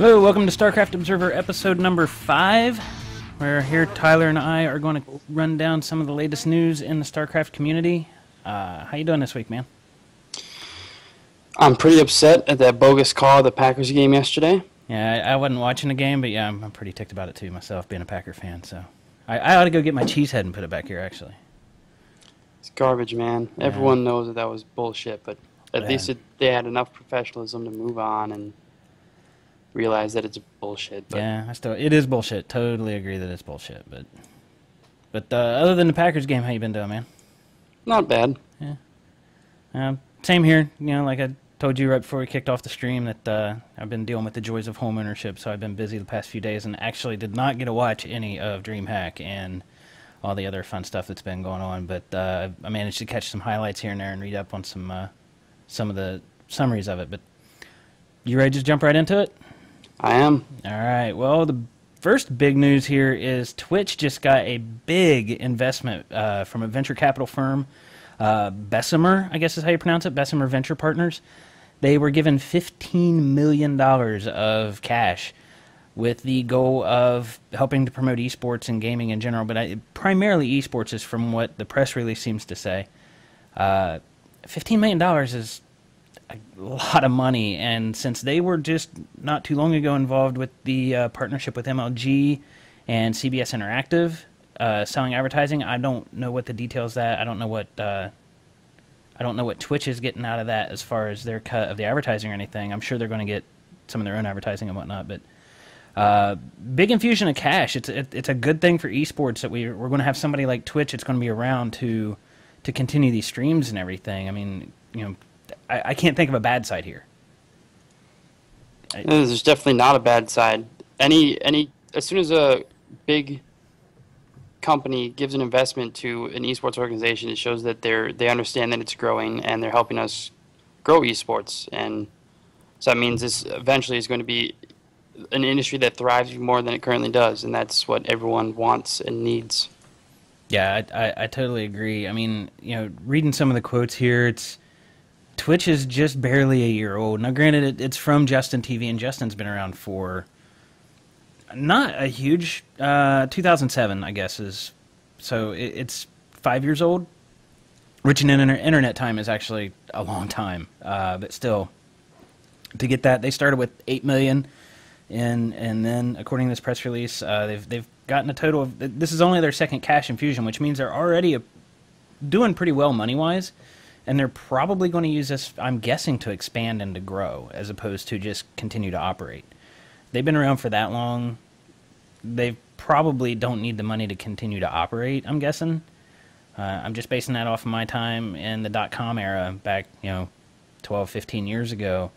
Hello, welcome to Starcraft Observer episode number 5. Where here Tyler and I are going to run down some of the latest news in the Starcraft community. How you doing this week, man? I'm pretty upset at that bogus call of the Packers game yesterday. Yeah, I wasn't watching the game, but yeah, I'm pretty ticked about it too myself, being a Packer fan. So I ought to go get my cheese head and put it back here, actually. It's garbage, man. Yeah. Everyone knows that was bullshit, but at least they had enough professionalism to move on and realize that it's bullshit. But yeah, it is bullshit. Totally agree that it's bullshit. But other than the Packers game, how you been doing, man? Not bad. Yeah. Same here. You know, like I told you right before we kicked off the stream that I've been dealing with the joys of home ownership, so I've been busy the past few days and actually did not get to watch any of Dreamhack and all the other fun stuff that's been going on. But I managed to catch some highlights here and there and read up on some of the summaries of it. But you ready to just jump right into it? I am. All right. Well, the first big news here is Twitch just got a big investment from a venture capital firm, Bessemer, I guess is how you pronounce it, Bessemer Venture Partners. They were given $15 million of cash with the goal of helping to promote esports and gaming in general, but primarily esports is from what the press release seems to say. $15 million is a lot of money, and since they were just not too long ago involved with the partnership with MLG and CBS Interactive selling advertising, I don't know what the details of that. I don't know what Twitch is getting out of that as far as their cut of the advertising or anything. I'm sure they're going to get some of their own advertising and whatnot, but big infusion of cash. It's a good thing for esports that we're going to have somebody like Twitch that's going to be around to continue these streams and everything. I mean, you know, I can't think of a bad side here. There's definitely not a bad side. As soon as a big company gives an investment to an esports organization, it shows that they understand that it's growing and they're helping us grow esports. And so that means this eventually is going to be an industry that thrives more than it currently does, and that's what everyone wants and needs. Yeah, I totally agree. I mean, you know, reading some of the quotes here, Twitch is just barely a year old. Now, granted, it's from Justin TV, and Justin's been around for not a huge 2007, I guess is. So it's 5 years old, which in internet time is actually a long time. But still, to get that, they started with 8 million, and then according to this press release, they've gotten a total of. This is only their second cash infusion, which means they're already doing pretty well money wise. And they're probably going to use this, I'm guessing, to expand and to grow, as opposed to just continue to operate. They've been around for that long. They probably don't need the money to continue to operate, I'm guessing. I'm just basing that off of my time in the .com era back, 12, 15 years ago,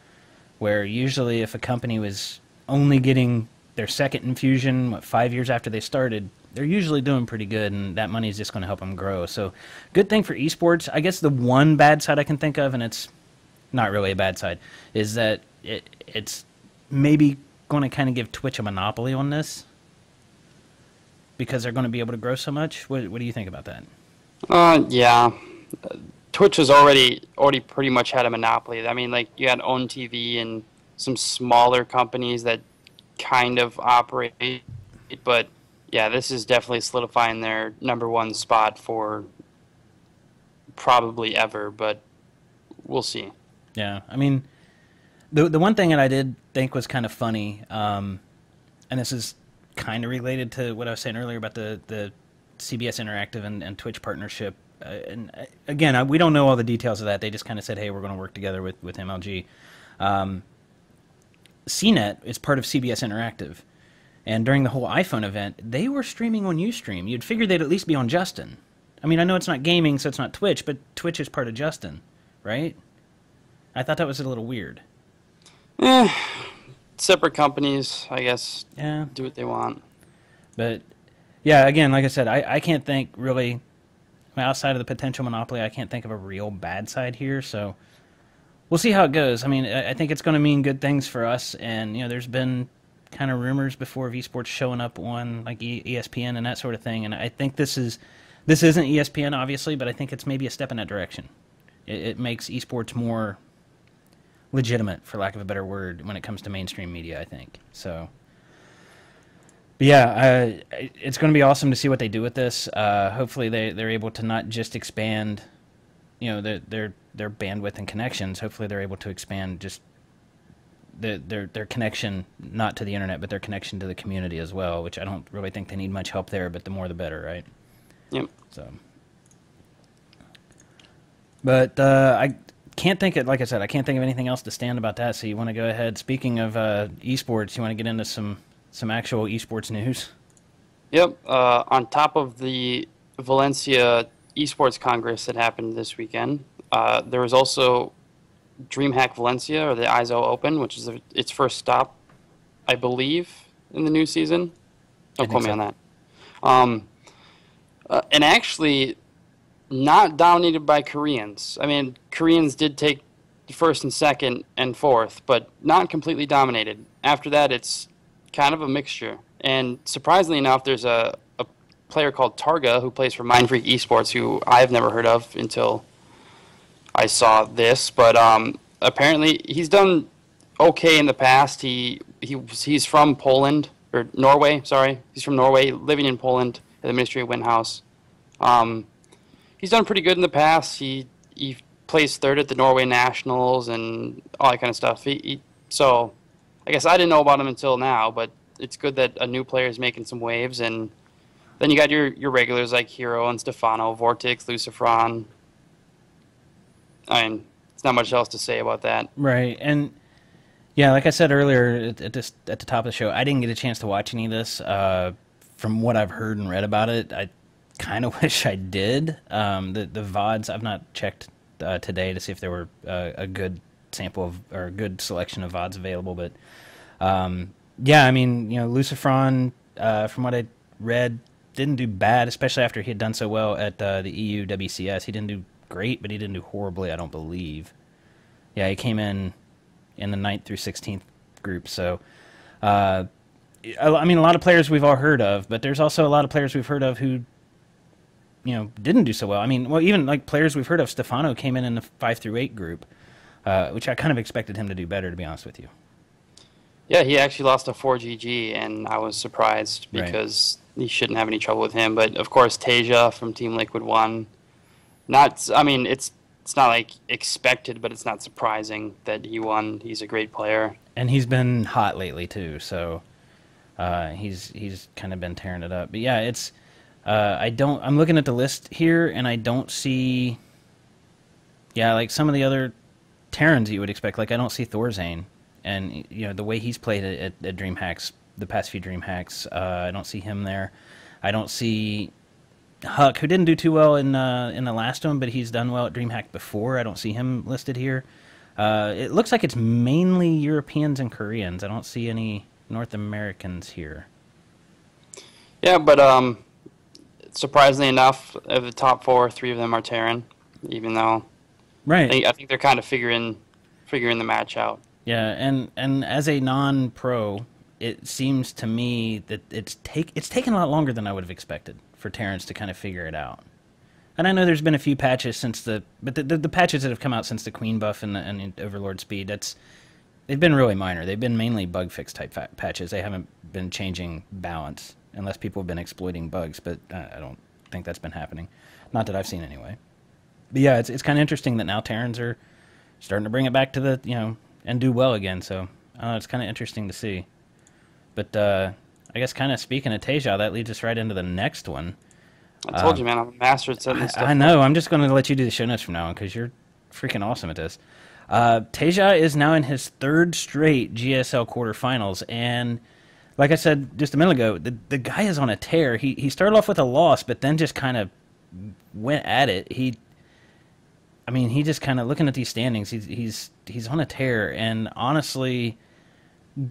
where usually if a company was only getting their second infusion, 5 years after they started, they're usually doing pretty good, and that money is just going to help them grow. So, good thing for esports. I guess the one bad side I can think of, and it's not really a bad side, is that it's maybe going to kind of give Twitch a monopoly on this because they're going to be able to grow so much. What do you think about that? Yeah. Twitch has already pretty much had a monopoly. I mean, like, you had OWN TV and some smaller companies that kind of operate, but yeah, this is definitely solidifying their number one spot for probably ever, but we'll see. Yeah, I mean, the one thing that I did think was kind of funny, and this is kind of related to what I was saying earlier about the CBS Interactive and Twitch partnership. And again, we don't know all the details of that. They just kind of said, hey, we're going to work together with MLG. CNET is part of CBS Interactive. And during the whole iPhone event, they were streaming on Ustream. You'd figure they'd at least be on Justin. I mean, I know it's not gaming, so it's not Twitch, but Twitch is part of Justin, right? I thought that was a little weird. Separate companies, I guess, yeah, do what they want. But, yeah, again, like I said, I can't think really, outside of the potential monopoly, I can't think of a real bad side here, so we'll see how it goes. I mean, I think it's going to mean good things for us, and, there's been kind of rumors before of esports showing up on like ESPN and that sort of thing, and I think this isn't ESPN obviously, but I think it's maybe a step in that direction. It makes esports more legitimate, for lack of a better word, when it comes to mainstream media, I think. So, but yeah, it's going to be awesome to see what they do with this. Hopefully, they're able to not just expand, their bandwidth and connections. Hopefully, they're able to expand just their connection, not to the internet, but their connection to the community as well. Which I don't really think they need much help there, but the more the better, right? Yep. So, but I can't think of, like I said, I can't think of anything else to stand about that. So you want to go ahead? Speaking of esports, you want to get into some actual esports news? Yep. On top of the Valencia eSports Congress that happened this weekend, there was also Dreamhack Valencia, or the ISO Open, which is its first stop, I believe, in the new season. Don't quote me on that. And actually, not dominated by Koreans. I mean, Koreans did take first and second and fourth, but not completely dominated. After that, it's kind of a mixture. And surprisingly enough, there's a player called Taeja who plays for Mind Freak Esports, who I've never heard of until I saw this. But apparently, he's done okay in the past. He's from Poland, or Norway. Sorry, he's from Norway, living in Poland at the Ministry of Wind House. He's done pretty good in the past. He placed third at the Norway Nationals and all that kind of stuff. So I guess I didn't know about him until now, but it's good that a new player is making some waves. And then you got your regulars like Hero and Stefano, Vortex, Lucifron. I mean, it's not much else to say about that. Right. And yeah, like I said earlier at the top of the show, I didn't get a chance to watch any of this. From what I've heard and read about it, I kind of wish I did. The VODs, I've not checked today to see if there were a good sample of, or a good selection of VODs available. But yeah, I mean, Lucifron, from what I read, didn't do bad, especially after he had done so well at the EU WCS. He didn't do great, but he didn't do horribly, I don't believe. Yeah, he came in the 9th through 16th group. So, I mean, a lot of players we've all heard of, but there's also a lot of players we've heard of who, didn't do so well. I mean, well, even like players we've heard of, Stefano came in the 5 through 8 group, which I kind of expected him to do better, to be honest with you. Yeah, he actually lost a 4GG, and I was surprised because he shouldn't have any trouble with him. But of course, Taeja from Team Liquid won. I mean, it's not like expected, but it's not surprising that he won. He's a great player, and he's been hot lately too. So he's kind of been tearing it up. But yeah, it's. I'm looking at the list here, and I don't see, like some of the other Terrans you would expect. Like, I don't see Thorzane, and the way he's played at DreamHacks, the past few DreamHacks, I don't see him there. I don't see Huck, who didn't do too well in the last one, but he's done well at DreamHack before. I don't see him listed here. It looks like it's mainly Europeans and Koreans. I don't see any North Americans here. Yeah, but surprisingly enough, of the top 4, 3 of them are Terran, even though I think they're kind of figuring the match out. Yeah, and as a non-pro, it seems to me that it's taken a lot longer than I would have expected for Terrans to kind of figure it out. And I know there's been a few patches since the patches that have come out since the Queen buff and Overlord speed, they've been really minor. They've been mainly bug fix type patches. They haven't been changing balance, unless people have been exploiting bugs, but I don't think that's been happening. Not that I've seen anyway. But yeah, it's kind of interesting that now Terrans are starting to bring it back to the, and do well again. So it's kind of interesting to see. But I guess kind of speaking of Taeja, that leads us right into the next one. I told you, man, I'm a master at setting this stuff I know. I'm just going to let you do the show notes from now on because you're freaking awesome at this. Taeja is now in his 3rd straight GSL quarterfinals, and like I said just a minute ago, the guy is on a tear. He started off with a loss, but then just kind of went at it. He just kind of, looking at these standings, he's on a tear, and honestly,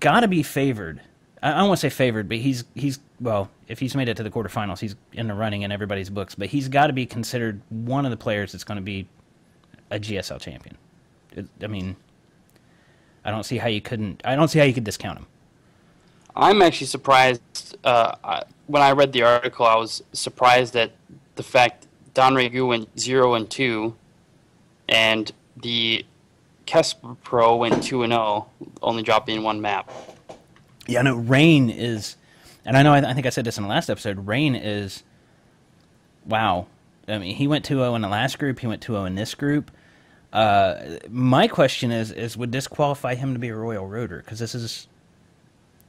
gotta be favored. I don't want to say favored, but he's well, if he's made it to the quarterfinals, he's in the running in everybody's books. But he's got to be considered one of the players that's going to be a GSL champion. I mean, I don't see how you could discount him. I'm actually surprised. When I read the article, I was surprised at the fact Don Regu went 0-2, and the Kesper Pro went 2-0, only dropping one map. Yeah, no, Rain is, and I know I think I said this in the last episode. Rain is, wow. I mean, he went 2-0 in the last group. He went 2-0 in this group. My question is would this qualify him to be a Royal Roader? Because this is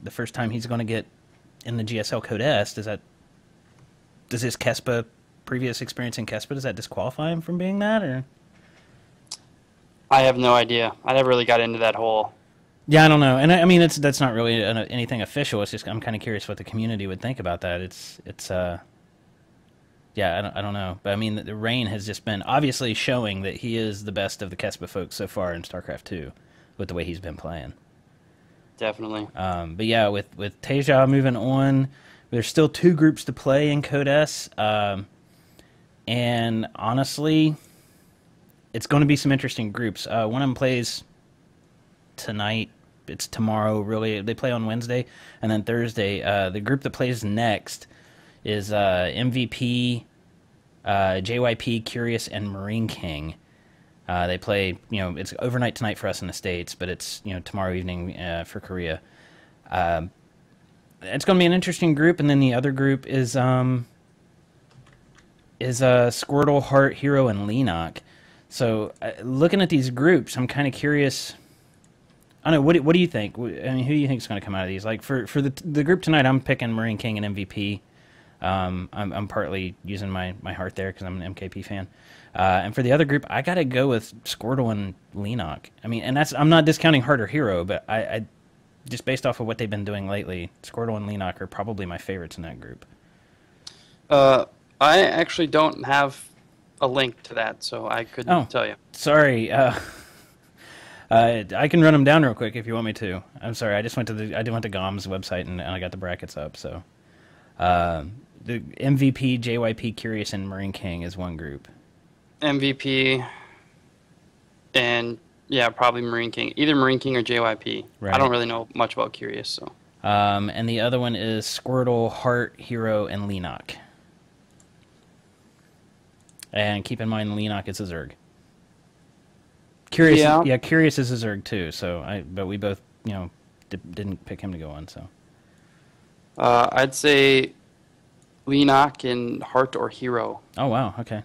the first time he's going to get in the GSL Code S. Does his Kespa previous experience in Kespa, does that disqualify him from being that, or? I have no idea. I never really got into that whole. Yeah, I don't know, and I mean that's not really anything official. It's just I'm kind of curious what the community would think about that. Yeah, I don't know, but I mean the Rain has just been obviously showing that he is the best of the Kespa folks so far in StarCraft 2, with the way he's been playing. Definitely. But yeah, with Taeja moving on, there's still 2 groups to play in Code S, and honestly, it's going to be some interesting groups. One of them plays tonight. It's tomorrow, really. They play on Wednesday, and then Thursday. The group that plays next is MVP, JYP, Curious, and Marine King. They play, it's overnight tonight for us in the States, but it's, tomorrow evening for Korea. It's going to be an interesting group, and then the other group is Squirtle, Heart, Hero, and Leenock. So, looking at these groups, I'm kind of curious. I don't know. What do you think? I mean, who do you think is going to come out of these? Like for the group tonight, I'm picking Marine King and MVP. I'm partly using my heart there because I'm an MKP fan. And for the other group, I got to go with Squirtle and Leenock. I mean, and I'm not discounting Heart or Hero, but I just based off of what they've been doing lately, Squirtle and Leenock are probably my favorites in that group. I actually don't have a link to that, so I couldn't tell you. Sorry. I can run them down real quick if you want me to. I'm sorry. I went to GOM's website and I got the brackets up. So, the MVP, JYP, Curious, and Marine King is one group. MVP and probably Marine King. Either Marine King or JYP. Right. I don't really know much about Curious, so. And the other one is Squirtle, Heart, Hero, and Leenock. And keep in mind, Leenock is a Zerg. Curious, Curious is a Zerg too. So but we both, didn't pick him to go on. So, I'd say Leenock and Heart or Hero. Oh wow, okay.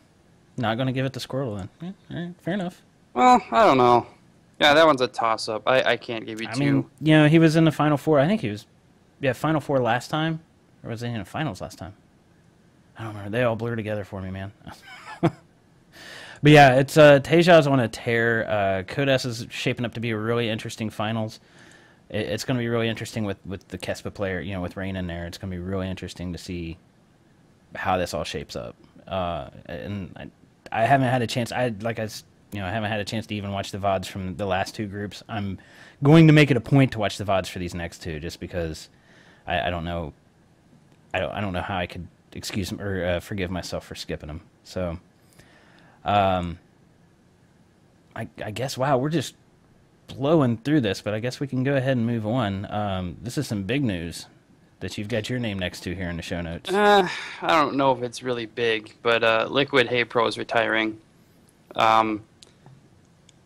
Not gonna give it to Squirtle then. Yeah, all right, fair enough. Well, I don't know. Yeah, that one's a toss up. I can't give you two. I mean, he was in the Final Four. I think he was, Final Four last time, or was he in the finals last time? I don't remember. They all blur together for me, man. But yeah, it's Taeja's on a tear. Code S is shaping up to be a really interesting finals. It's going to be really interesting with the Kespa player, with Rain in there. It's going to be really interesting to see how this all shapes up. And I haven't had a chance. I haven't had a chance to even watch the VODs from the last 2 groups. I'm going to make it a point to watch the VODs for these next 2, just because I don't know. I don't know how I could excuse or forgive myself for skipping them. So. I guess, wow, we're just blowing through this, but I guess we can go ahead and move on. This is some big news that you've got your name next to here in the show notes. I don't know if it's really big, but Liquid Haypro is retiring.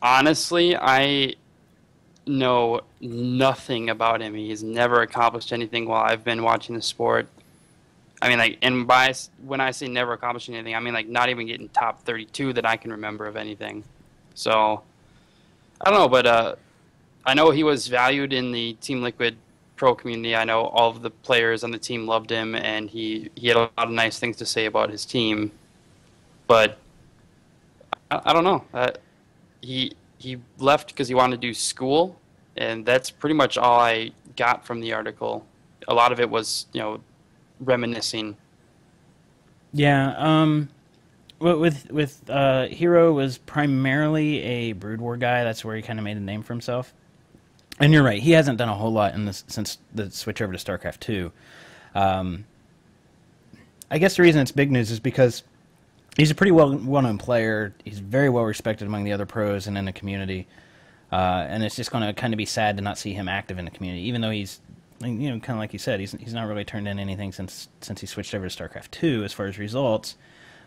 Honestly, I know nothing about him. He's never accomplished anything while I've been watching the sport. I mean, when I say never accomplishing anything, I mean, not even getting top 32 that I can remember of anything. So, I don't know, but I know he was valued in the Team Liquid Pro community. I know all of the players on the team loved him, and he had a lot of nice things to say about his team. But, I don't know. He left because he wanted to do school, and that's pretty much all I got from the article. A lot of it was, reminiscing. Yeah, with Hero was primarily a Brood War guy. That's where he kind of made a name for himself. And you're right, he hasn't done a whole lot since the switch over to StarCraft 2. I guess the reason it's big news is because he's a pretty well-known player. He's very well respected among the other pros and in the community. And it's just going to kind of be sad to not see him active in the community, even though he's, kind of like you said, he's not really turned in anything since he switched over to StarCraft 2 as far as results.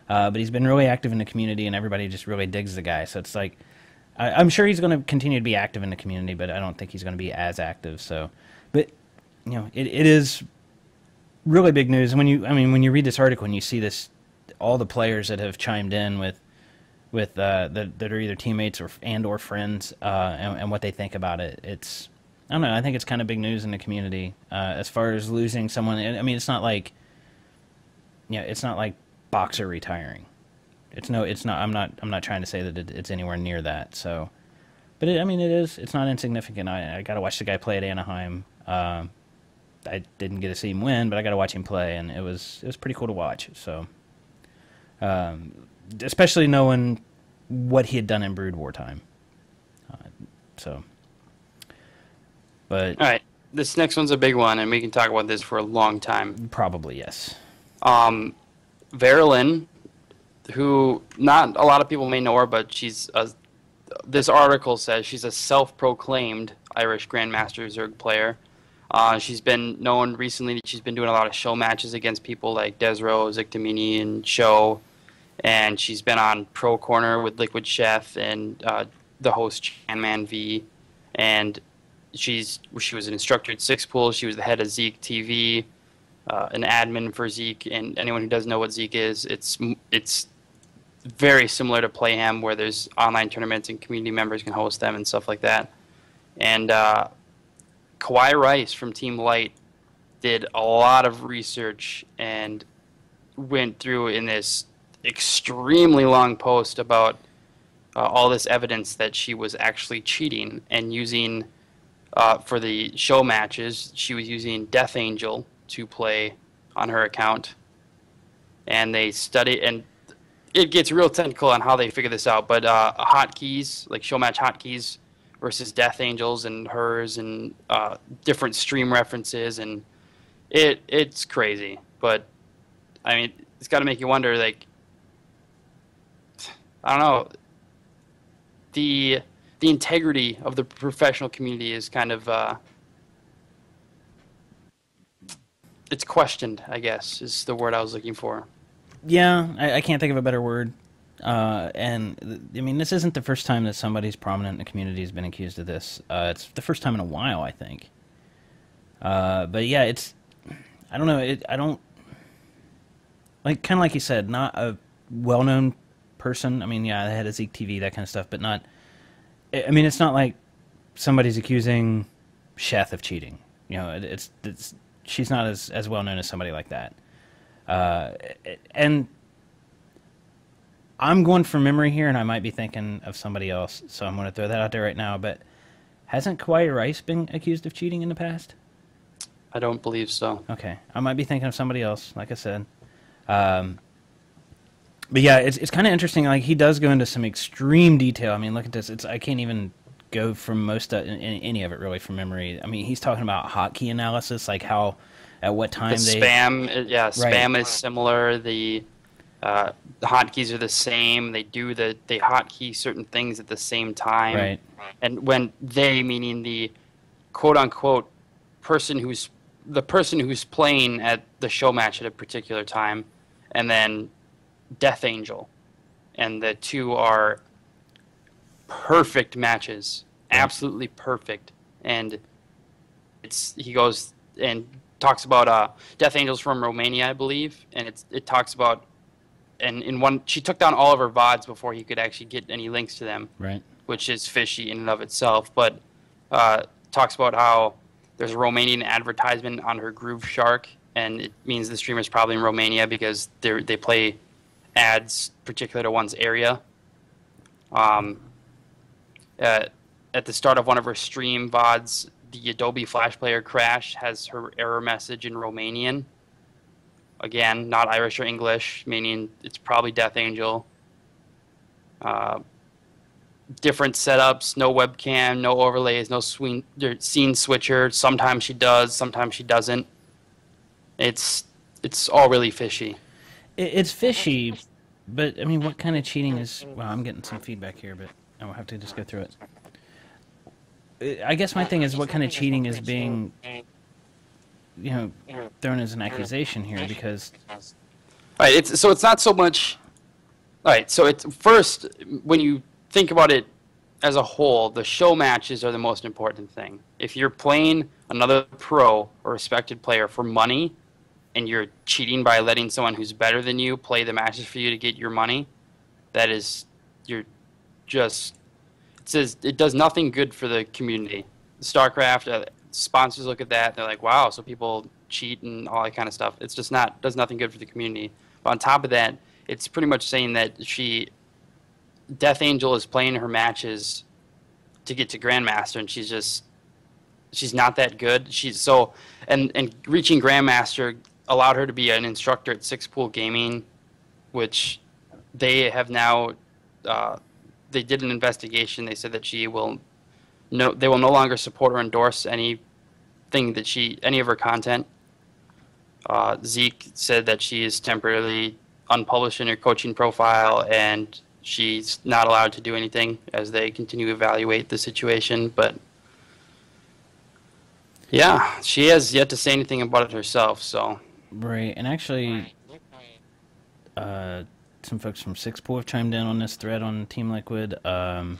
But he's been really active in the community, and everybody just really digs the guy. So it's like, I'm sure he's going to continue to be active in the community, but I don't think he's going to be as active. So, but it is really big news. When you read this article and you see this, all the players that have chimed in with that are either teammates or friends, and what they think about it, I don't know. I think it's kind of big news in the community as far as losing someone. I mean, it's not like Boxer retiring. It's not. I'm not trying to say that it's anywhere near that. So, but it is. It's not insignificant. I got to watch the guy play at Anaheim. I didn't get to see him win, but I got to watch him play, and it was pretty cool to watch. So, especially knowing what he had done in Brood War time. But all right, this next one's a big one, and we can talk about this for a long time. Probably yes. Veralynn, who not a lot of people may know her, but this article says she's a self-proclaimed Irish Grandmaster Zerg player. She's been known recently that she's been doing a lot of show matches against people like Desro, Zictamini, and Show. And she's been on Pro Corner with Liquid Chef and the host Chanman V. And she was an instructor at Six Pool. She was the head of Zeke TV, an admin for Zeke. And anyone who doesn't know what Zeke is, it's very similar to Playham, where there's online tournaments and community members can host them and stuff like that. And Kawhi Rice from Team Light did a lot of research and went through in this extremely long post about all this evidence that she was actually cheating and using, for the show matches, she was using Death Angel to play on her account. And they study, and it gets real technical on how they figure this out, but hotkeys, like show match hotkeys versus Death Angels and hers, and different stream references, and it's crazy. But I mean, it's got to make you wonder, like, I don't know, the integrity of the professional community is kind of it's questioned, I guess, is the word I was looking for. Yeah, I can't think of a better word. And I mean, this isn't the first time that somebody's prominent in the community has been accused of this. It's the first time in a while, I think. But yeah, I don't know. I don't, like, kind of like you said, not a well-known person. I mean, yeah, the head of Zeke TV, that kind of stuff, but not. I mean, it's not like somebody's accusing Sheth of cheating. She's not as well known as somebody like that. And I'm going from memory here, and I might be thinking of somebody else, so I'm going to throw that out there right now. But hasn't Kawhi Rice been accused of cheating in the past? I don't believe so. Okay, I might be thinking of somebody else, like I said. But yeah, it's kind of interesting. Like, he does go into some extreme detail. I mean, look at this. I can't even go from most of any of it really from memory. I mean, he's talking about hotkey analysis, like how at what time spam. Yeah, spam is similar. The hotkeys are the same. They hotkey certain things at the same time. Right. And when they, meaning the quote unquote person who's playing at the show match at a particular time, and then Death Angel, and the two are perfect matches, absolutely perfect. And he goes and talks about Death Angels from Romania, I believe, and it talks about, and in one, she took down all of her VODs before he could actually get any links to them, right? Which is fishy in and of itself. But talks about how there's a Romanian advertisement on her Groove Shark, and it means the streamer's probably in Romania because they play ads particular to one's area. At the start of one of her stream VODs, the Adobe Flash Player crash has her error message in Romanian. Again, not Irish or English, meaning it's probably Death Angel. Different setups, no webcam, no overlays, no scene switcher. Sometimes she does, sometimes she doesn't. It's all really fishy. It's fishy, but I mean, what kind of cheating is? Well, I'm getting some feedback here, but I will have to just go through it. I guess my thing is, what kind of cheating is being, thrown as an accusation here? Because, all right, it's not so much. All right, so it's first, when you think about it as a whole, the show matches are the most important thing. If you're playing another pro or respected player for money and you're cheating by letting someone who's better than you play the matches for you to get your money, that is, you're just, it says it does nothing good for the community. Starcraft, sponsors look at that, they're like, wow, so people cheat and all that kind of stuff. It's just not, does nothing good for the community. But on top of that, it's pretty much saying that Death Angel is playing her matches to get to Grandmaster, and she's not that good. And reaching Grandmaster allowed her to be an instructor at Six Pool Gaming, which they have now. They did an investigation. They said that they will no longer support or endorse any of her content. Zeke said that she is temporarily unpublished in her coaching profile, and she's not allowed to do anything as they continue to evaluate the situation. But yeah, she has yet to say anything about it herself. So Right, and actually, some folks from Sixpool have chimed in on this thread on Team Liquid. A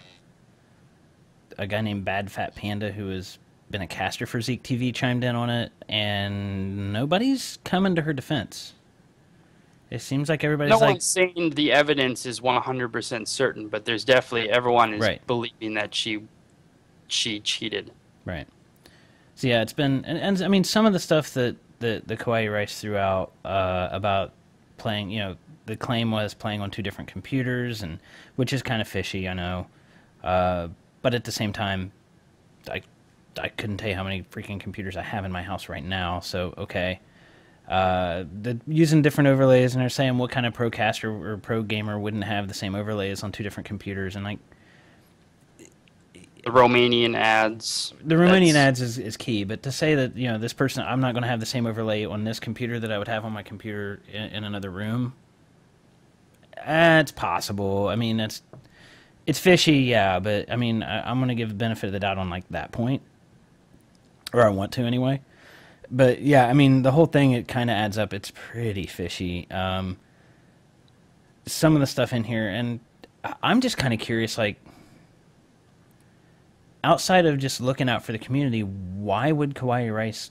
guy named Bad Fat Panda, who has been a caster for Zeke TV, chimed in on it, and nobody's coming to her defense. It seems like everybody's no like, one's saying the evidence is 100% certain, but there's definitely everyone is right, believing that she cheated. right. So yeah, it's been, and I mean, some of the stuff that the Kawaii Rice threw out about playing, the claim was playing on two different computers, and which is kind of fishy, I know. But at the same time, I couldn't tell you how many freaking computers I have in my house right now. So okay, using different overlays, and they're saying what kind of pro caster or pro gamer wouldn't have the same overlays on two different computers, and like The Romanian ads. the Romanian ads is key. But to say that this person, I'm not going to have the same overlay on this computer that I would have on my computer in another room. It's possible. I mean, it's fishy, yeah, but I mean, I'm going to give the benefit of the doubt on like that point, or I want to anyway. But yeah, I mean, the whole thing, it kind of adds up. It's pretty fishy. Some of the stuff in here, and I'm just kind of curious, like, outside of just looking out for the community, why would Kawaii Rice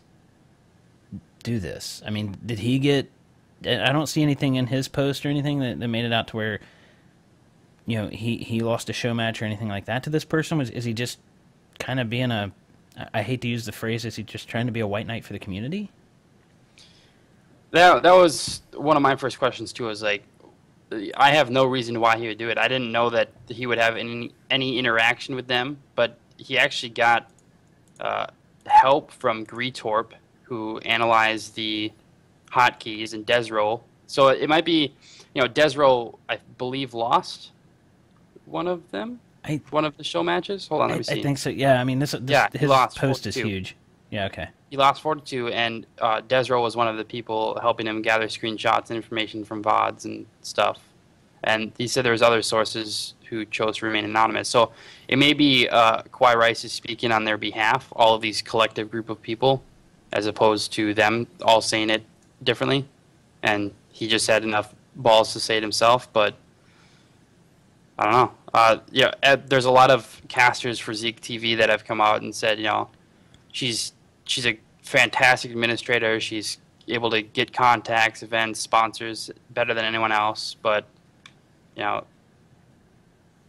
do this? I mean, did he get? I don't see anything in his post or anything that made it out to where he lost a show match or anything like that to this person. Is he just kind of being a? I hate to use the phrase. Is he just trying to be a white knight for the community? That was one of my first questions too. Was like, I have no reason why he would do it. I didn't know that he would have any interaction with them, but he actually got help from Greetorp, who analyzed the hotkeys, and Desro. So it might be, Desro, I believe, lost one of them, one of the show matches. Hold on, let me see. I think so. Yeah, I mean, his post is huge. Yeah, okay. He lost 4-2, and Desro was one of the people helping him gather screenshots and information from VODs and stuff. And he said there was other sources who chose to remain anonymous. So it may be Kawaii Rice is speaking on their behalf, all of these collective group of people, as opposed to them all saying it differently. And he just had enough balls to say it himself, but I don't know. There's a lot of casters for Zeke TV that have come out and said, she's a fantastic administrator. She's able to get contacts, events, sponsors better than anyone else. But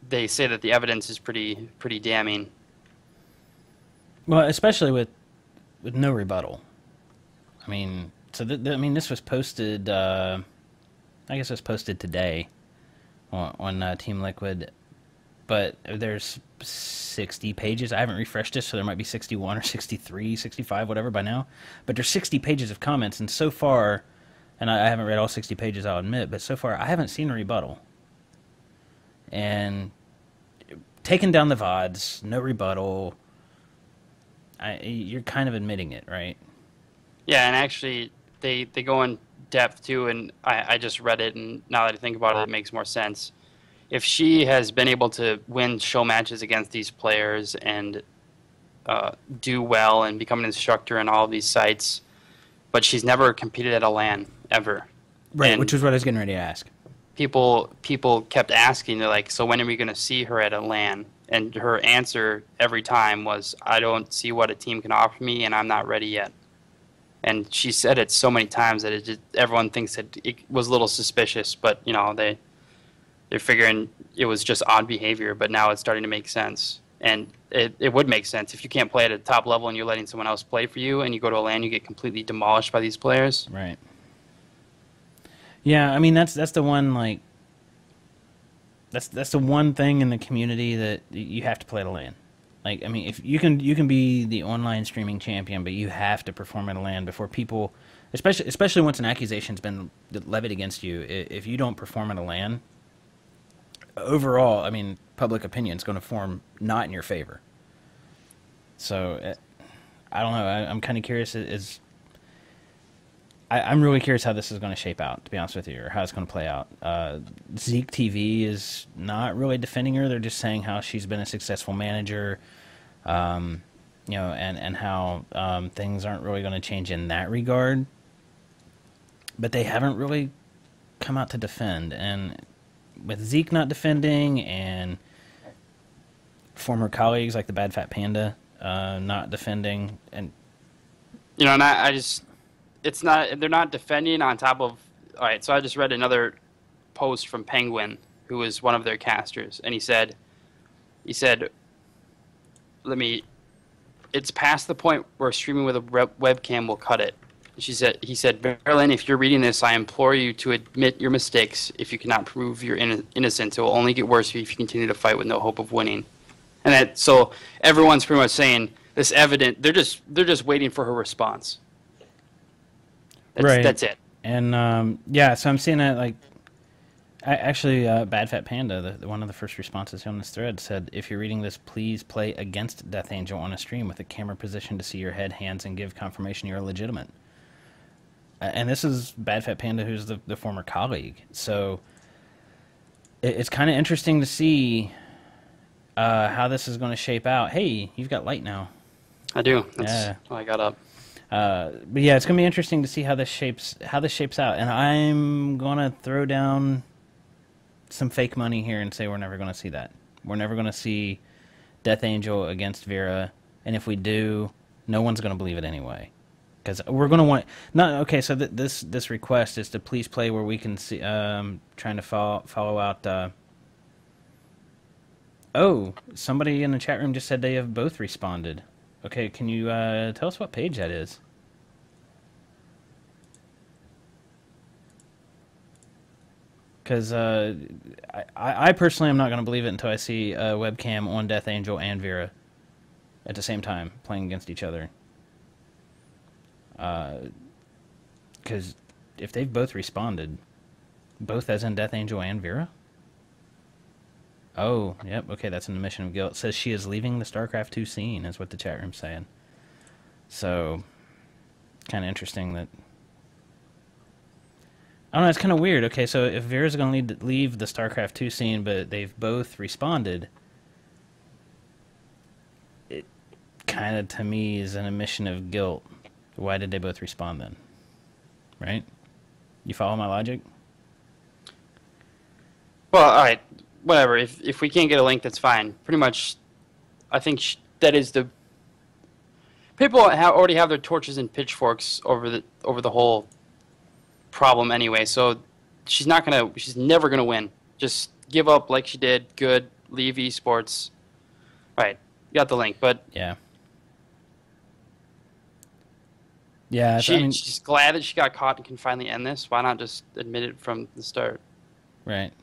they say that the evidence is pretty damning. Well, especially with no rebuttal. I mean, so this was posted. I guess it was posted today on Team Liquid, but there's 60 pages. I haven't refreshed this, so there might be 61 or 63, 65, whatever by now. But there's 60 pages of comments, and so far, and I haven't read all 60 pages, I'll admit, but so far I haven't seen a rebuttal. And taking down the VODs, no rebuttal. You're kind of admitting it, right? Yeah, and actually, they go in depth too, and I just read it, and now that I think about it, it makes more sense. If she has been able to win show matches against these players and do well and become an instructor in all of these sites, but she's never competed at a LAN, ever. Right, which is what I was getting ready to ask. people kept asking. They're like, so when are we going to see her at a LAN? And her answer every time was, I don't see what a team can offer me, and I'm not ready yet. And she said it so many times that everyone thinks that it was a little suspicious, but they're figuring it was just odd behavior. But now it's starting to make sense, and it would make sense if you can't play at a top level and you're letting someone else play for you, and you go to a LAN, you get completely demolished by these players. Right. Yeah, I mean that's the one like that's the one thing in the community that you have to play at a LAN. Like, I mean, if you can be the online streaming champion, but you have to perform at a LAN before people, especially once an accusation's been levied against you. If you don't perform at a LAN, overall, I mean, public opinion is going to form not in your favor. So, I don't know. I'm kind of curious. I'm really curious how this is going to shape out, to be honest with you, or how it's going to play out. Zeke TV is not really defending her. They're just saying how she's been a successful manager, and how things aren't really going to change in that regard. But they haven't really come out to defend. And with Zeke not defending and former colleagues like the Bad Fat Panda not defending, and I just... It's not. They're not defending on top of. All right. So I just read another post from Penguin, who was one of their casters, and he said, "Let me. It's past the point where streaming with a webcam will cut it." He said, "Veralynn, if you're reading this, I implore you to admit your mistakes. If you cannot prove your innocence, it will only get worse if you continue to fight with no hope of winning." And so everyone's pretty much saying this evident. They're just waiting for her response. That's it. And so I'm seeing that like, Bad Fat Panda, one of the first responses on this thread said, "If you're reading this, please play against Death Angel on a stream with a camera position to see your head, hands, and give confirmation you're legitimate." And this is Bad Fat Panda, who's the former colleague. So it's kind of interesting to see how this is going to shape out. Hey, you've got light now. I do. That's why I got up. But yeah, it's gonna be interesting to see how this shapes out, and I'm gonna throw down some fake money here and say we're never gonna see that. We're never gonna see Death Angel against Vera, and if we do, no one's gonna believe it anyway, because we're gonna want So this request is to please play where we can see. Trying to follow out. Somebody in the chat room just said they have both responded. Okay, can you tell us what page that is? Because I personally am not going to believe it until I see a webcam on Death Angel and Vera at the same time playing against each other. Because if they've both responded, both as in Death Angel and Vera? Oh, yep, okay, that's an admission of guilt. It says she is leaving the Starcraft 2 scene, is what the chat room's saying. So, kind of interesting that... I don't know, it's kind of weird. Okay, so if Vera's going to leave the Starcraft 2 scene, but they've both responded, it kind of, to me, is an admission of guilt. Why did they both respond then? Right? You follow my logic? Well, all right. Whatever. If we can't get a link, that's fine. Pretty much, I think that is the... People already have their torches and pitchforks over the whole problem anyway. So she's never gonna win. Just give up like she did. Good. Leave eSports. Right. You got the link, but yeah. She's glad that she got caught and can finally end this. Why not just admit it from the start? Right.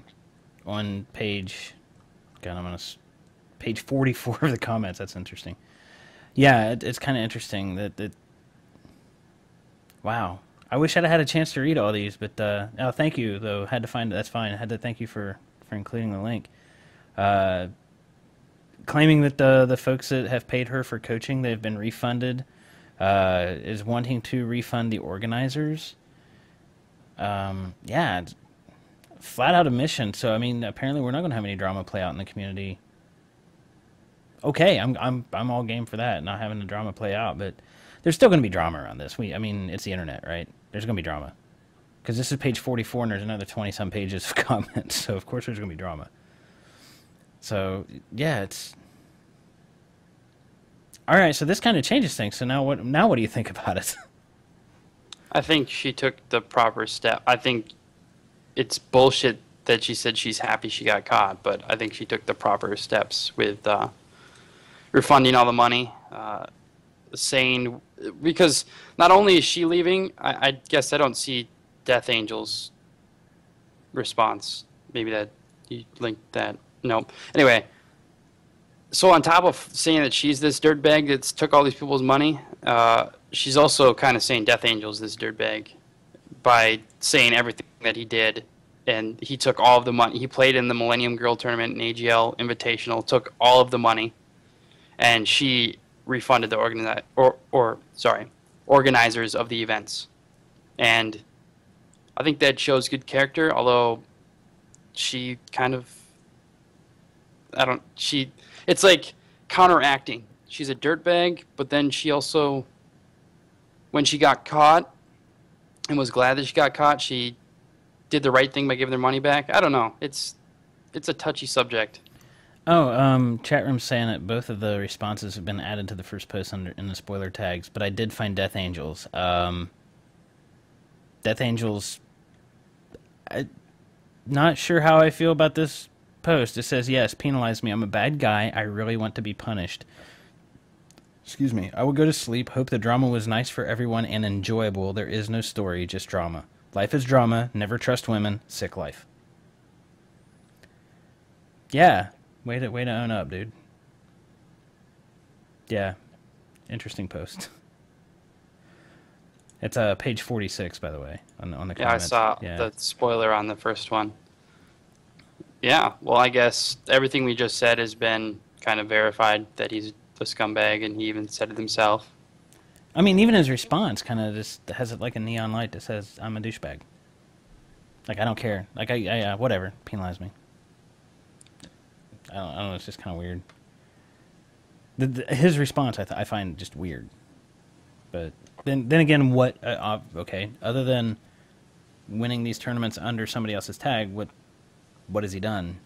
On page 44 of the comments. That's interesting. Yeah, it's kind of interesting that. Wow, I wish I'd had a chance to read all these, but thank you though. Had to find it. That's fine. I had to thank you for including the link. Claiming that the folks that have paid her for coaching, they've been refunded, is wanting to refund the organizers. Yeah. Flat out admission. So I mean, apparently we're not going to have any drama play out in the community. Okay, I'm all game for that. Not having the drama play out, but there's still going to be drama around this. I mean, it's the internet, right? There's going to be drama Because this is page 44, and there's another 20-some pages of comments, so of course there's going to be drama. So, yeah, it's... All right, so this kind of changes things. So now what do you think about it? I think she took the proper step. I think it's bullshit that she said she's happy she got caught, but I think she took the proper steps with refunding all the money, saying... Because not only is she leaving, I guess I don't see Death Angel's response. Maybe that you linked that. No. Anyway, so on top of saying that she's this dirtbag that's took all these people's money, she's also kind of saying Death Angel's this dirtbag by saying everything that he did. And he took all of the money. He played in the Millennium Girl Tournament and AGL Invitational, took all of the money, and she refunded the organizers of the events. And I think that shows good character, although she kind of, it's like counteracting. She's a dirtbag, but then she also, when she got caught and was glad that she got caught, she did the right thing by giving their money back. I don't know. It's a touchy subject. Oh, chat room saying that both of the responses have been added to the first post in the spoiler tags, but I did find Death Angels. Death Angels... not sure how I feel about this post. It says, yes, penalize me. I'm a bad guy. I really want to be punished. Excuse me. I will go to sleep. Hope the drama was nice for everyone and enjoyable. There is no story, just drama. Life is drama. Never trust women. Sick life. Yeah. Way to own up, dude. Yeah. Interesting post. It's page 46, by the way, on the comments. Yeah, I saw the spoiler on the first one. Yeah, well, I guess everything we just said has been kind of verified that he's a scumbag, and he even said it himself. I mean, even his response kind of just has it like a neon light that says, I'm a douchebag. Like, I don't care. Like, I whatever, penalize me. I don't know, it's just kind of weird. His response, I find just weird. But then again, what? Okay, other than winning these tournaments under somebody else's tag, what has he done?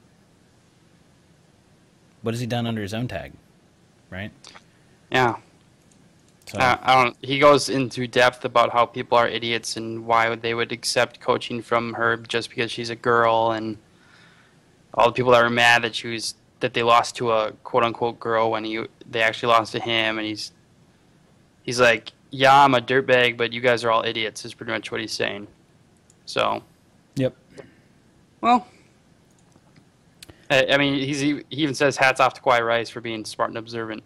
What has he done under his own tag? Right? Yeah. So, I don't. He goes into depth about how people are idiots and why they would accept coaching from her just because she's a girl, and all the people that were mad that they lost to a quote unquote girl when they actually lost to him, and he's like, yeah, I'm a dirtbag, but you guys are all idiots, is pretty much what he's saying. So. Yep. Well. I mean, he even says hats off to Kawhi Rice for being smart and observant.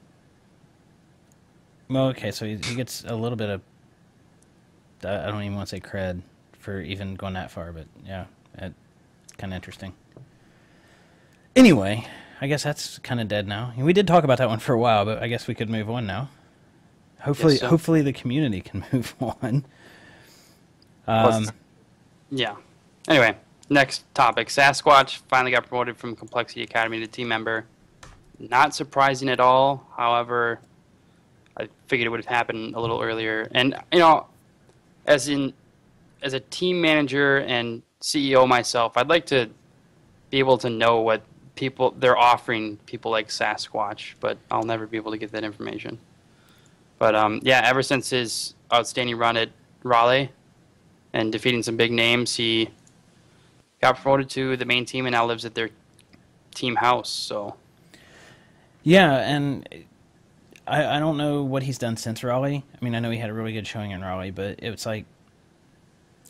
Well, okay, so he gets a little bit of, I don't even want to say cred for even going that far, but yeah, kind of interesting. Anyway, I guess that's kind of dead now. We did talk about that one for a while, but I guess we could move on now. Hopefully, so. Hopefully the community can move on. Yeah. Anyway, next topic. Sasquatch finally got promoted from Complexity Academy to team member. Not surprising at all. However, I figured it would have happened a little earlier. And, you know, as a team manager and CEO myself, I'd like to be able to know what they're offering people like Sasquatch, but I'll never be able to get that information. But, yeah, ever since his outstanding run at Raleigh and defeating some big names, he got promoted to the main team and now lives at their team house. So, yeah, and I don't know what he's done since Raleigh. I mean, I know he had a really good showing in Raleigh, but it's like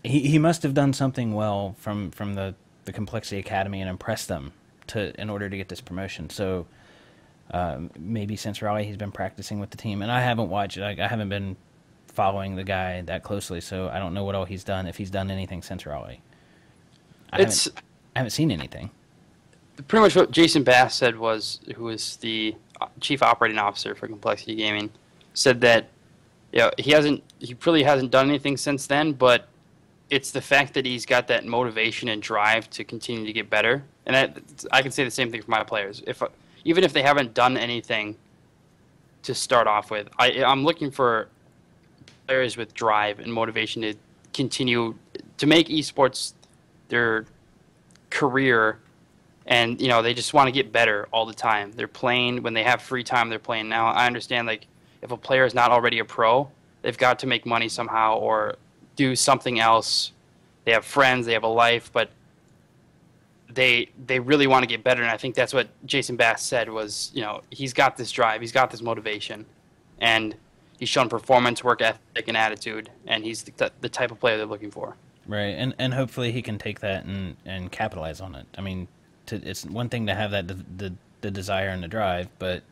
he must have done something well from the Complexity Academy and impressed them in order to get this promotion. So maybe since Raleigh he's been practicing with the team, and I haven't watched. I haven't been following the guy that closely, so I don't know what all he's done, if he's done anything since Raleigh. I haven't seen anything. Pretty much what Jason Bass said who was the chief operating officer for Complexity Gaming, said that he really hasn't done anything since then, but it's the fact that he's got that motivation and drive to continue to get better. And I can say the same thing for my players. Even if they haven't done anything to start off with, I'm looking for players with drive and motivation to continue to make esports their career, and they just want to get better all the time. They're playing when they have free time. They're playing. Now I understand, like, if a player is not already a pro, they've got to make money somehow or do something else. They have friends, they have a life, but they really want to get better. And I think that's what Jason Bass said was, he's got this drive, he's got this motivation, and he's shown performance, work ethic, and attitude, and he's the type of player they're looking for. Right, and hopefully he can take that and capitalize on it. I mean, it's one thing to have that the desire and the drive, but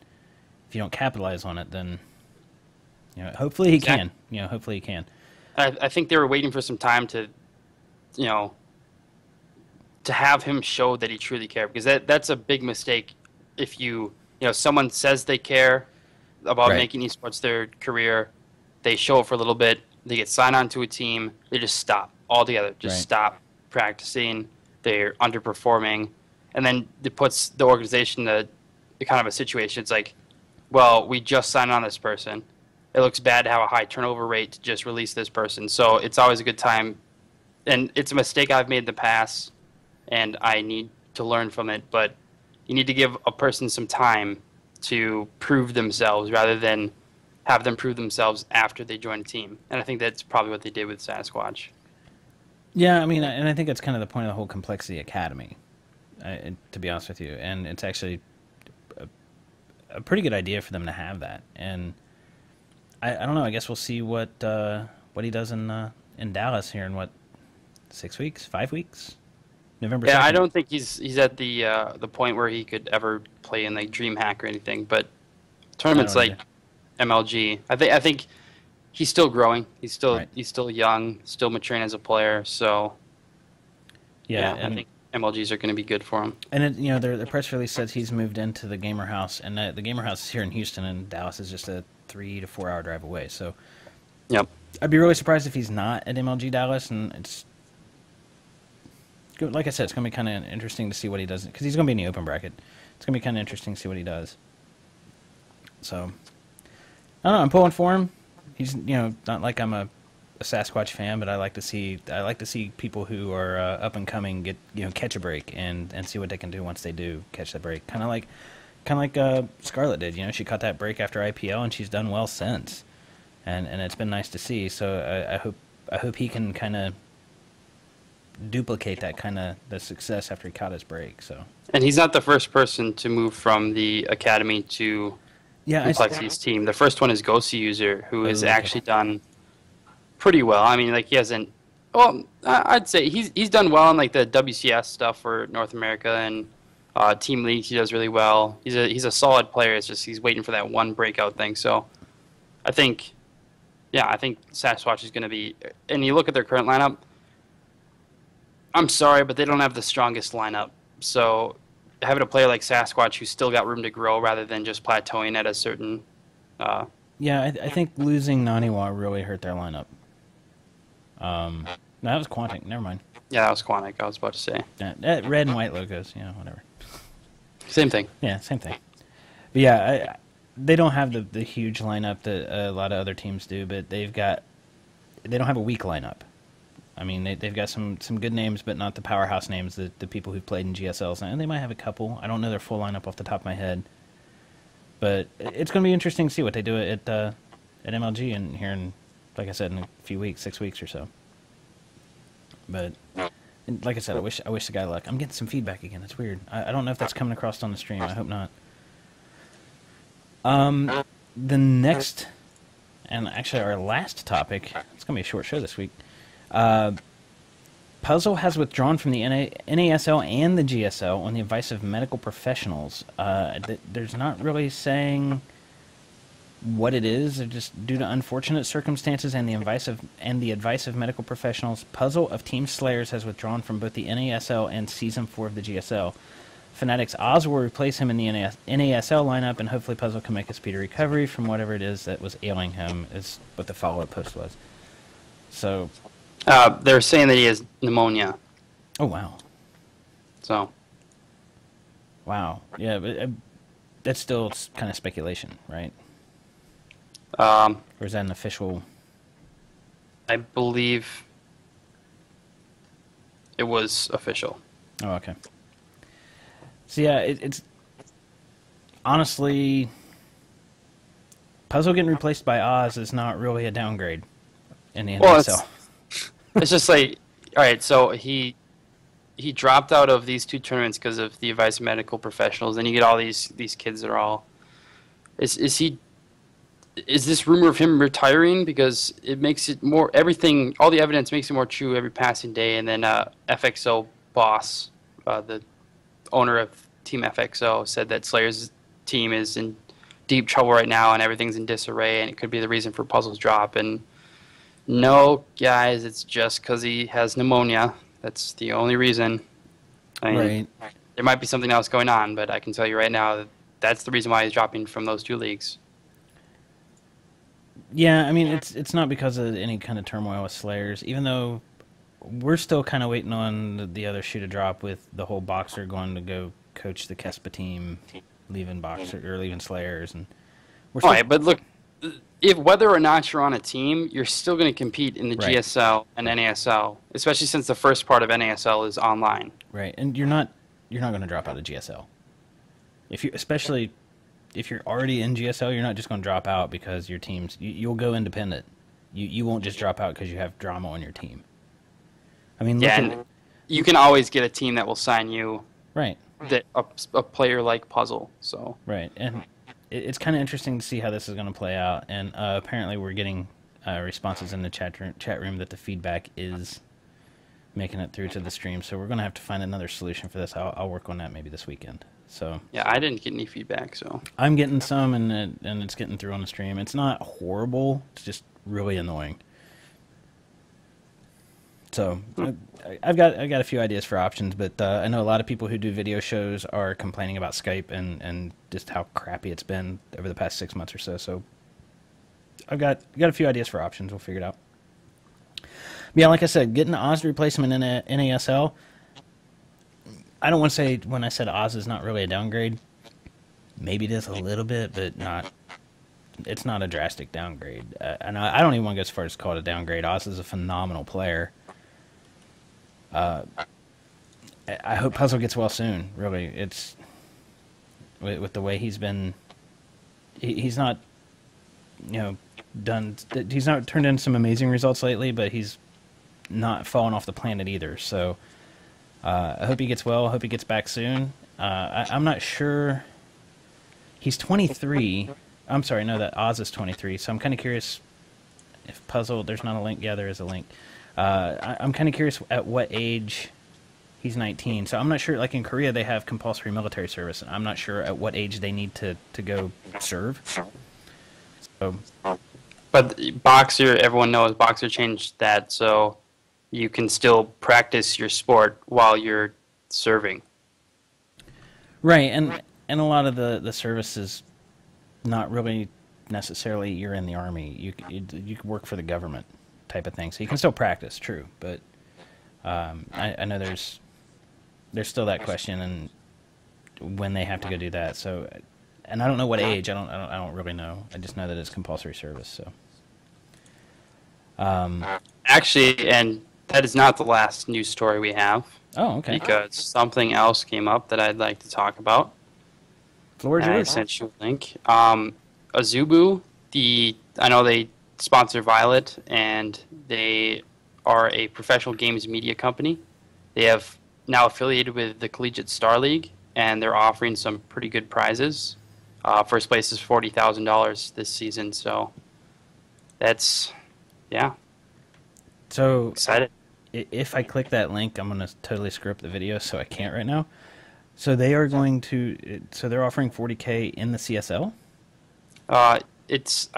if you don't capitalize on it, then hopefully he can. Hopefully he can. I think they were waiting for some time to have him show that he truly cared, because that's a big mistake. If someone says they care about making esports their career, they show it for a little bit, they get signed on to a team, they just stop altogether, stop practicing, they're underperforming, and then it puts the organization in kind of a situation. It's like, well, we just signed on this person. It looks bad to have a high turnover rate to just release this person. So it's always a good time, and it's a mistake I've made in the past, and I need to learn from it, but you need to give a person some time to prove themselves rather than have them prove themselves after they join a team. And I think that's probably what they did with Sasquatch. Yeah, I mean, and I think that's kind of the point of the whole Complexity Academy, to be honest with you. And it's actually a pretty good idea for them to have that. And I don't know, I guess we'll see what he does in Dallas here in, 6 weeks, 5 weeks? November 2nd. Yeah, I don't think he's at the point where he could ever play in like DreamHack or anything, but tournaments like MLG, I think he's still growing. He's still young, still maturing as a player. So yeah, I think MLGs are going to be good for him. And the press release says he's moved into the Gamer House, and the Gamer House is here in Houston, and Dallas is just a 3 to 4 hour drive away. So yep, I'd be really surprised if he's not at MLG Dallas, and it's. Like I said, it's going to be kind of interesting to see what he does, because he's going to be in the open bracket. It's going to be kind of interesting to see what he does. So, I don't know. I'm pulling for him. He's, not like I'm a Sasquatch fan, but I like to see people who are up and coming get, catch a break and see what they can do once they do catch the break. Kind of like Scarlett did. She caught that break after IPL, and she's done well since, and it's been nice to see. So I hope he can kind of duplicate that kind of the success after he caught his break. So, and he's not the first person to move from the academy to Complexity's team. The first one is Ghosty User, who has actually done pretty well. I mean, like, he hasn't. Well, I'd say he's done well in like the WCS stuff for North America and team leagues. He does really well. He's a solid player. It's just he's waiting for that one breakout thing. So, I think Sasquatch is going to be. And you look at their current lineup. I'm sorry, but they don't have the strongest lineup. So having a player like Sasquatch who's still got room to grow rather than just plateauing at a certain... I think losing Naniwa really hurt their lineup. No, that was Quantic. Never mind. Yeah, that was Quantic, I was about to say. Red and white logos, whatever. Same thing. Yeah, same thing. But yeah, they don't have the huge lineup that a lot of other teams do, but they don't have a weak lineup. I mean, they've got some good names, but not the powerhouse names, the people who've played in GSLs. And they might have a couple. I don't know their full lineup off the top of my head. But it's going to be interesting to see what they do at MLG and here in, like I said, in a few weeks, 6 weeks or so. But, like I said, I wish the guy luck. I'm getting some feedback again. It's weird. I don't know if that's coming across on the stream. I hope not. The next, and actually our last topic, it's going to be a short show this week. Puzzle has withdrawn from the NASL and the GSL on the advice of medical professionals. There's not really saying what it is. They're just due to unfortunate circumstances and the advice of medical professionals. Puzzle of Team Slayers has withdrawn from both the NASL and Season 4 of the GSL. Fnatic's Oz will replace him in the NASL lineup, and hopefully Puzzle can make a speedy recovery from whatever it is that was ailing him, is what the follow-up post was. So... they're saying that he has pneumonia. Oh, wow. So. Wow. Yeah, but that's still kind of speculation, right? Or is that an official... I believe it was official. Oh, okay. So yeah, it's honestly Puzzle getting replaced by Oz is not really a downgrade in the Well, NASL. it's just like, all right, so he dropped out of these two tournaments because of the advice of medical professionals. Then you get all these kids that are all is this rumor of him retiring because it makes it more everything all the evidence makes it more true every passing day. And then FXO boss, the owner of Team FXO, said that Slayer's team is in deep trouble right now and everything's in disarray and it could be the reason for Puzzle's drop. And no, guys, it's just because he has pneumonia. That's the only reason. I mean, Right. there might be something else going on, but I can tell you right now that that's the reason why he's dropping from those two leagues. Yeah, I mean it's not because of any kind of turmoil with Slayers, even though we're still kind of waiting on the other shoe to drop with the whole Boxer going to go coach the Kespa team, leaving Boxer or leaving Slayers, and we're All still right, but look, if whether or not you're on a team, you're still going to compete in the right, GSL and NASL, especially since the first part of NASL is online. right, and you're not going to drop out of GSL if you especially if you're already in GSL, you're not just going to drop out because your team's you'll go independent. You won't just drop out because you have drama on your team. I mean, look Yeah, at and you can always get a team that will sign you right. that a player like Puzzle. So Right, and it's kind of interesting to see how this is going to play out. And apparently, we're getting responses in the chat room that the feedback is making it through to the stream. So we're going to have to find another solution for this. I'll work on that maybe this weekend. So yeah, I didn't get any feedback. So I'm getting some, and it's getting through on the stream. It's not horrible. It's just really annoying. So I've got a few ideas for options, but I know a lot of people who do video shows are complaining about Skype and just how crappy it's been over the past 6 months or so. So I've got a few ideas for options. We'll figure it out. But yeah, like I said, getting Oz to replace him in NASL. I don't want to say when I said Oz is not really a downgrade. Maybe it is a little bit, but not. It's not a drastic downgrade, and I don't even want to go as far as to call it a downgrade. Oz is a phenomenal player. I hope Puzzle gets well soon. Really, it's with the way he's been. He's not, done. He's not turned in some amazing results lately, but he's not fallen off the planet either. So I hope he gets well. I hope he gets back soon. I'm not sure. He's 23. I'm sorry, no, that Oz is 23. So I'm kind of curious if Puzzle. There's not a link. Yeah, there is a link. I'm kind of curious at what age he's 19. So I'm not sure. Like in Korea, they have compulsory military service, and I'm not sure at what age they need to go serve. So, but Boxer, everyone knows Boxer changed that, so you can still practice your sport while you're serving. right, and a lot of the service is not really necessarily you're in the army. You can work for the government type of thing, so you can still practice. True, but I know there's still that question and when they have to go do that. So, and I don't know what age. I don't really know. I just know that it's compulsory service. So, Actually, and that is not the last news story we have. oh, okay. Because something else came up that I'd like to talk about. Floor is And I yours. sent you a link. Azubu, I know they sponsor Violet, and they are a professional games media company. They have now affiliated with the Collegiate Star League, and they're offering some pretty good prizes. First place is $40,000 this season, so that's, yeah, So, excited. if I click that link, I'm going to totally screw up the video, so I can't right now. So they are going to. So they're offering 40K in the CSL. I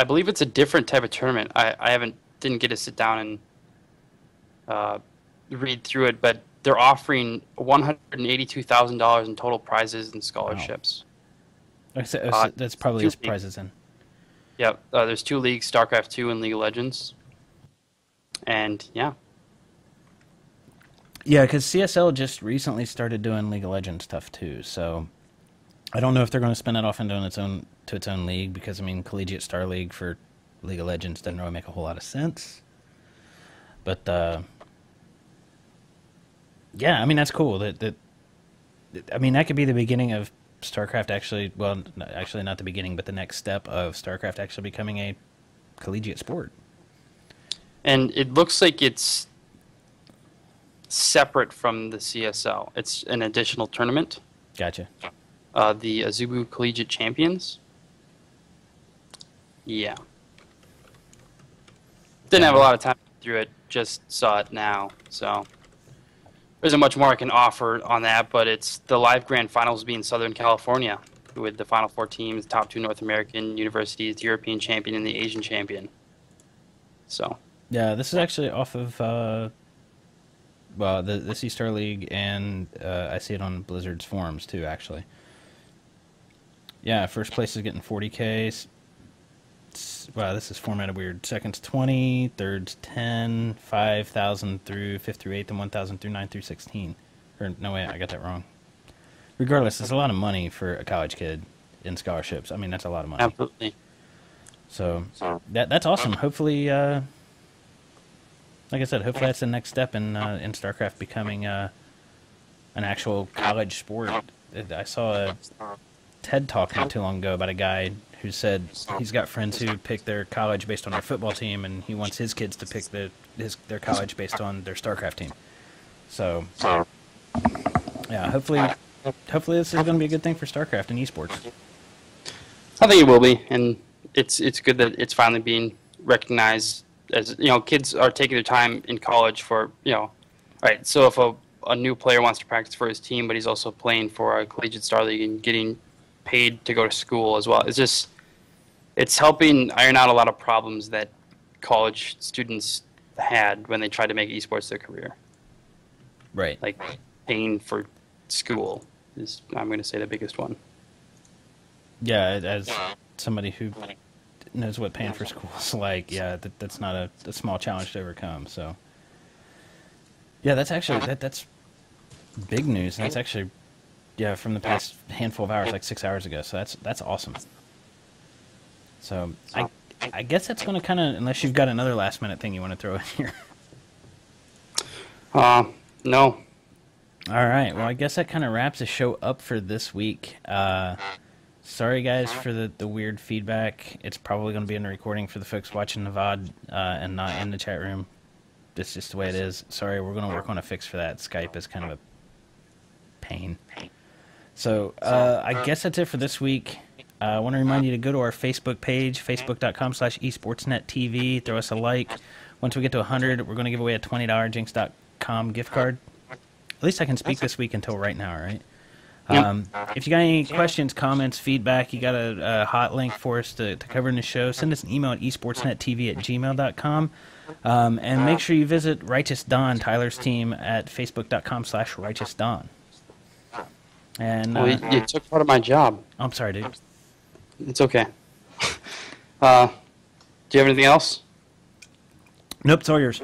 believe it's a different type of tournament. I didn't get to sit down and read through it, but they're offering $182,000 in total prizes and scholarships. So that's probably two his prizes in. Yep. There's two leagues, Starcraft 2 and League of Legends. And yeah. Yeah, because CSL just recently started doing League of Legends stuff too. So I don't know if they're going to spin it off into its own league, because I mean, Collegiate Star League for League of Legends doesn't really make a whole lot of sense. But Yeah, I mean that's cool. I mean that could be the beginning of StarCraft actually. Well, actually not the beginning, but the next step of StarCraft actually becoming a collegiate sport. And it looks like it's separate from the CSL. It's an additional tournament. Gotcha. The Azubu Collegiate Champions. Yeah. Didn't have a lot of time through it. Just saw it now, so there isn't much more I can offer on that. But it's the live grand finals will be in Southern California with the Final Four teams, top 2 North American universities, the European champion and the Asian champion. So. Yeah, this is actually off of well, the Sea Star League, and I see it on Blizzard's forums too. Actually, yeah, first place is getting 40K. Wow, this is formatted weird. Second's 20, third's 10, 5,000 through 5th through 8th, and 1,000 through 9th through 16. Or no, wait, I got that wrong. Regardless, it's a lot of money for a college kid in scholarships. I mean, that's a lot of money. Absolutely. So that's awesome. Hopefully, like I said, hopefully that's the next step in StarCraft becoming an actual college sport. I saw a TED Talk not too long ago about a guy who said he's got friends who pick their college based on their football team, and he wants his kids to pick their college based on their StarCraft team. So, yeah, hopefully this is going to be a good thing for StarCraft and esports. I think it will be, and it's good that it's finally being recognized. As kids are taking their time in college for right. So if a new player wants to practice for his team, but he's also playing for a collegiate star league and getting paid to go to school as well, it's helping iron out a lot of problems that college students had when they tried to make esports their career. Right. Like paying for school is, I'm going to say, the biggest one. Yeah, as somebody who knows what paying for school is like, yeah, that's not a small challenge to overcome. So, yeah, that's actually that's big news. And that's actually, yeah, from the past handful of hours, like 6 hours ago. So that's awesome. So I guess that's going to kind of, unless you've got another last minute thing you want to throw in here. No. All right. Well, I guess that kind of wraps the show up for this week. Sorry, guys, for the weird feedback. It's probably going to be in the recording for the folks watching the VOD and not in the chat room. That's just the way it is. Sorry, we're going to work on a fix for that. Skype is kind of a pain. So I guess that's it for this week. I want to remind you to go to our Facebook page, facebook.com/esportsnettv. Throw us a like. Once we get to 100, we're going to give away a $20 jinx.com gift card. At least I can speak this week until right now, right? If you got any questions, comments, feedback, you got a hot link for us to cover in the show, send us an email at esportsnettv@gmail.com. And make sure you visit Righteous Dawn, Tyler's team, at facebook.com/righteousdawn. And you took part of my job. I'm sorry, dude. It's okay. Do you have anything else? Nope, it's all yours.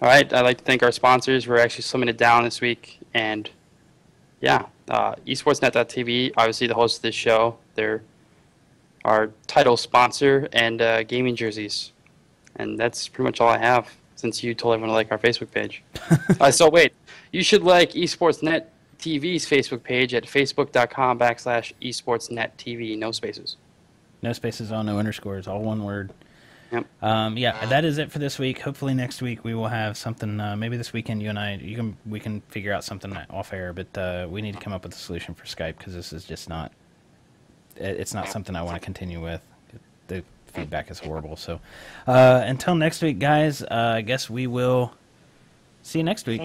All right. I'd like to thank our sponsors. We're actually slimming it down this week. And, yeah, esportsnet.tv, obviously the host of this show. They're our title sponsor, and gaming jerseys. And that's pretty much all I have, since you told everyone to like our Facebook page. So, wait. You should like eSportsNet TV's Facebook page at facebook.com/esportsnettv. No spaces. No spaces, no underscores, all one word. Yep. Yeah, that is it for this week. Hopefully next week we will have something. Maybe this weekend you and I, we can figure out something off air. But we need to come up with a solution for Skype, because this is just not. It's not something I want to continue with. The feedback is horrible. So until next week, guys. I guess we will see you next week.